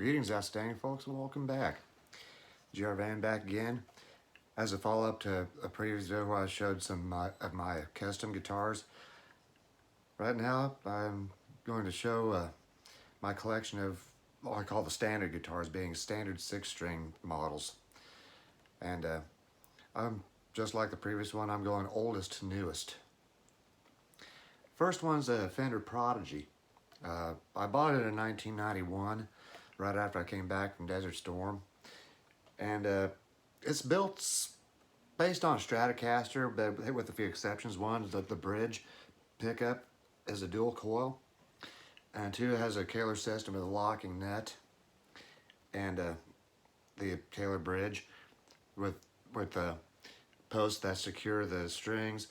Greetings, outstanding folks, and welcome back. GR Van back again. As a follow-up to a previous video where I showed some of my custom guitars, right now I'm going to show my collection of what I call the standard guitars, being standard 6-string models. And I'm just like the previous one, I'm going oldest to newest. First one's a Fender Prodigy. I bought it in 1991, right after I came back from Desert Storm. And it's built based on a Stratocaster, but with a few exceptions. One is that the bridge pickup is a dual coil, and two, it has a Kaylor system with a locking nut and the Kaylor bridge with posts that secure the strings,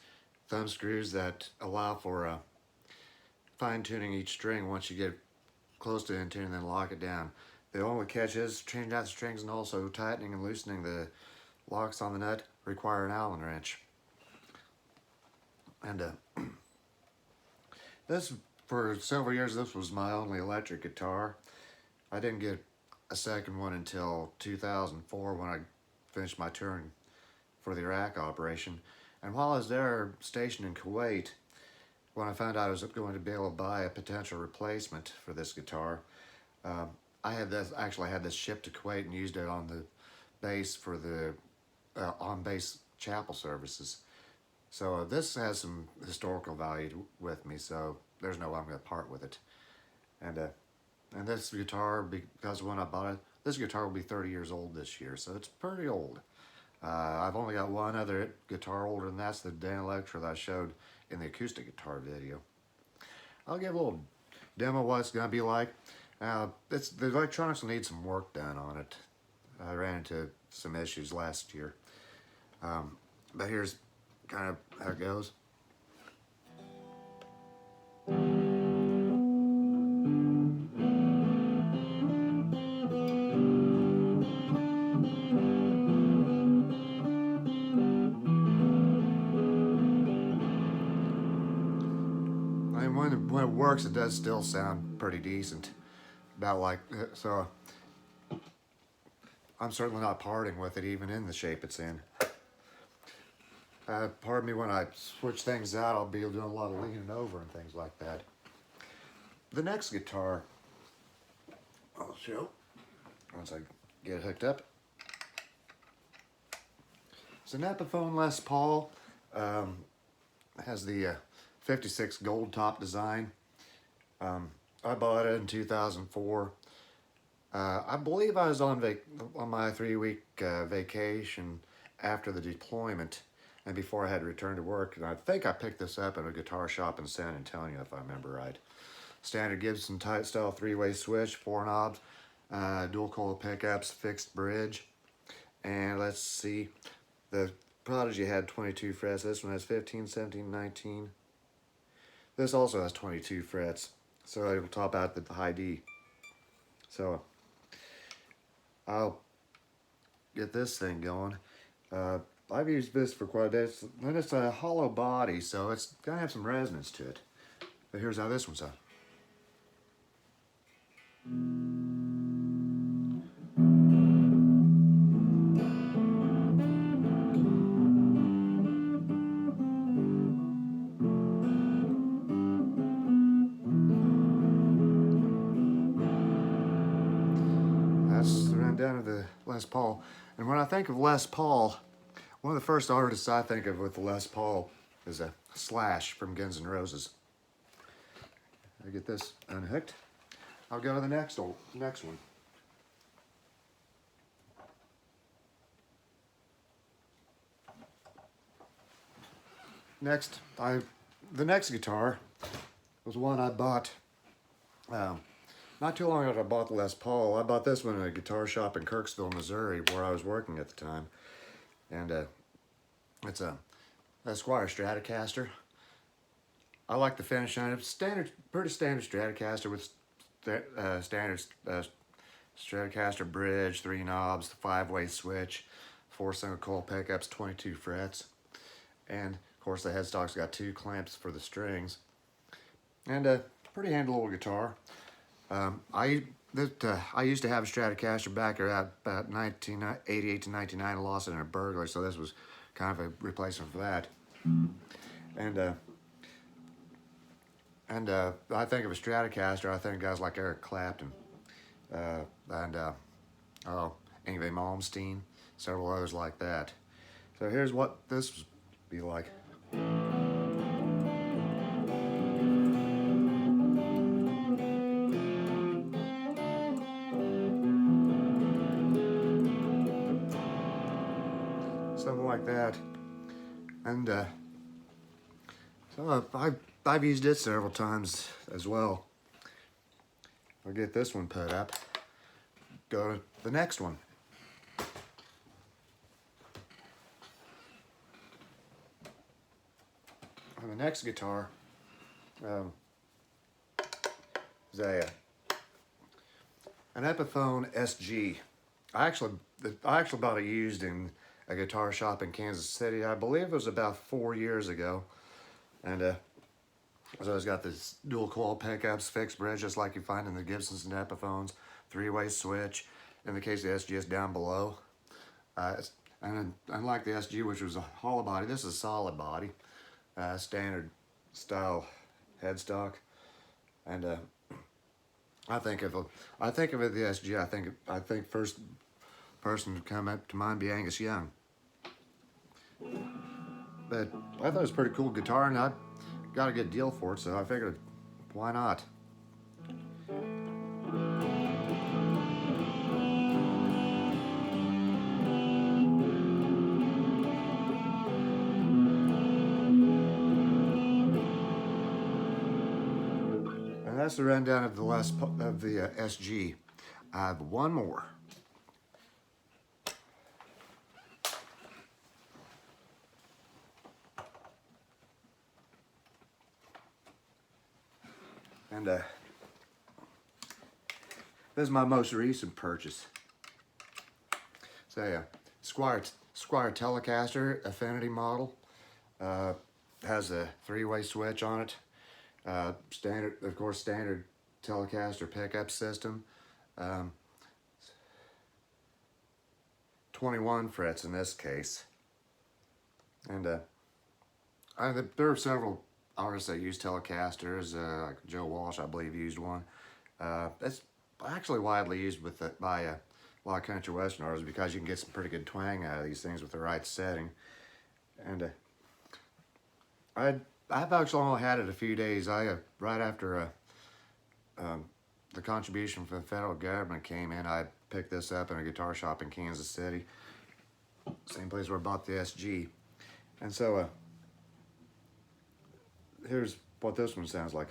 thumb screws that allow for fine-tuning each string once you get close to in tune and then lock it down. The only catch is changing out the strings and also tightening and loosening the locks on the nut require an Allen wrench. And this, for several years, this was my only electric guitar. I didn't get a second one until 2004 when I finished my touring for the Iraq operation. And while I was there stationed in Kuwait, when I found out I was going to be able to buy a potential replacement for this guitar, I had this shipped to Kuwait and used it on the base for the on-base chapel services. So this has some historical value with me, so there's no way I'm going to part with it. And this guitar, because when I bought it, this guitar will be 30 years old this year, so it's pretty old. I've only got one other guitar older than that's the Dan Electra that I showed in the acoustic guitar video. I'll give a little demo of what it's going to be like. The electronics will need some work done on it. I ran into some issues last year. But here's kind of how it goes. When it works, it does still sound pretty decent. So I'm certainly not parting with it, even in the shape it's in. Pardon me, when I switch things out, I'll be doing a lot of leaning over and things like that. The next guitar I'll show once I get it hooked up. It's an Epiphone Les Paul. It has the 56 gold top design. I bought it in 2004. I believe I was on my 3-week vacation after the deployment and before I had returned to work. And I think I picked this up at a guitar shop in San Antonio, if I remember right. Standard Gibson type style 3-way switch, 4 knobs, dual coil pickups, fixed bridge. And let's see, the Prodigy had 22 frets. This one has 15, 17, 19. This also has 22 frets, so it'll top out the high D. So I'll get this thing going. I've used this for quite a bit, and it's a hollow body, so it's gonna have some resonance to it. But here's how this one sounds. That's the rundown of the Les Paul. And when I think of Les Paul, one of the first artists I think of with the Les Paul is a Slash from Guns N' Roses. I get this unhooked. I'll go to the next one. The next guitar was one I bought not too long after I bought the Les Paul. I bought this one in a guitar shop in Kirksville, Missouri, where I was working at the time. And it's a Squire Stratocaster. I like the finish on it. Pretty standard Stratocaster with standard Stratocaster bridge, 3 knobs, 5-way switch, 4 single coil pickups, 22 frets. And of course the headstock's got 2 clamps for the strings. And a pretty handy little guitar. I I used to have a Stratocaster back there at about 1988 to 99. I lost it in a burglary, so this was kind of a replacement for that. And I think of a Stratocaster, I think of guys like Eric Clapton, and oh, Yngwie Malmsteen, several others like that. So here's what this would be like. Something like that. And so I've used it several times as well. I'll get this one put up. Go to the next one. On the next guitar is an Epiphone SG. I actually bought it used in a guitar shop in Kansas City. I believe it was about 4 years ago. And so it's got this dual coil pickups, fixed bridge, just like you find in the Gibsons and Epiphones, 3-way switch. In the case of the SG, it's down below. And unlike the SG, which was a hollow body, this is a solid body, standard style headstock. And I think of it the SG. I think first person to come up to mind be Angus Young. But I thought it was a pretty cool guitar, and I got a good deal for it, so I figured, why not? And that's the rundown of the SG. I have one more. And this is my most recent purchase. It's a Squire Telecaster Affinity model. Has a 3-way switch on it. Standard Telecaster pickup system. 21 frets in this case. And there are several artists that use Telecasters, like Joe Walsh, I believe, used one. That's actually widely used by a lot of country western artists because you can get some pretty good twang out of these things with the right setting. And I've actually only had it a few days. Right after the contribution from the federal government came in, I picked this up in a guitar shop in Kansas City, same place where I bought the SG. And so here's what this one sounds like.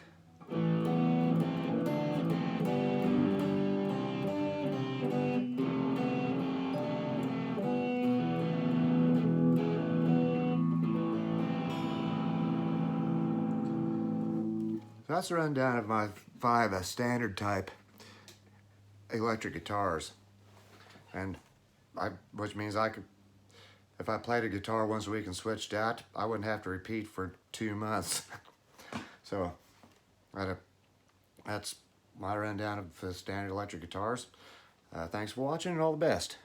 So that's a rundown of my 5 standard type electric guitars, and which means I could, if I played a guitar once a week and switched out, I wouldn't have to repeat for 2 months. So that's my rundown of standard electric guitars. Thanks for watching, and all the best.